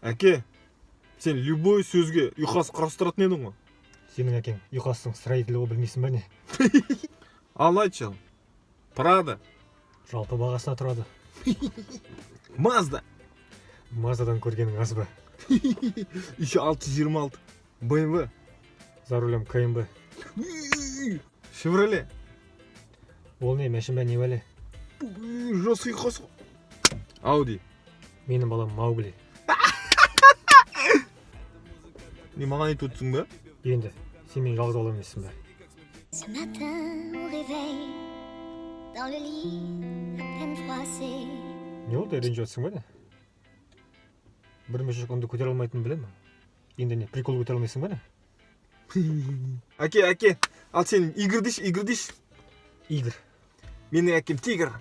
Әке, сен любой сөзге ұйқас құрастыратын едің ғой. Сенің әкең ұйқастың строителі білмейсің ба не? Ал айтшы ал. Прада, Жалпы бағасына тұрады. Мазда, Маздадан көргенің аз ба? еще 626, BMW, За рулем КМБ. Шевроле. Ол не, мәшін бә не бәле? Жас ұйқас ғой. Ауди. Менің балам Маугли. Не маған айтып өтсің бе? Енді, сен мен жалғыз балам емессің бе? Ce matin au réveil, dans le lit, à peine froissé. Не болды, ренжіп жатсың ба не? Бір мешек көтере алмайтынын білемін. Енді не, прикол көтере алмайсың ба не? Әке, ал сен игр дейші. Игорь. Менің әкем тигр.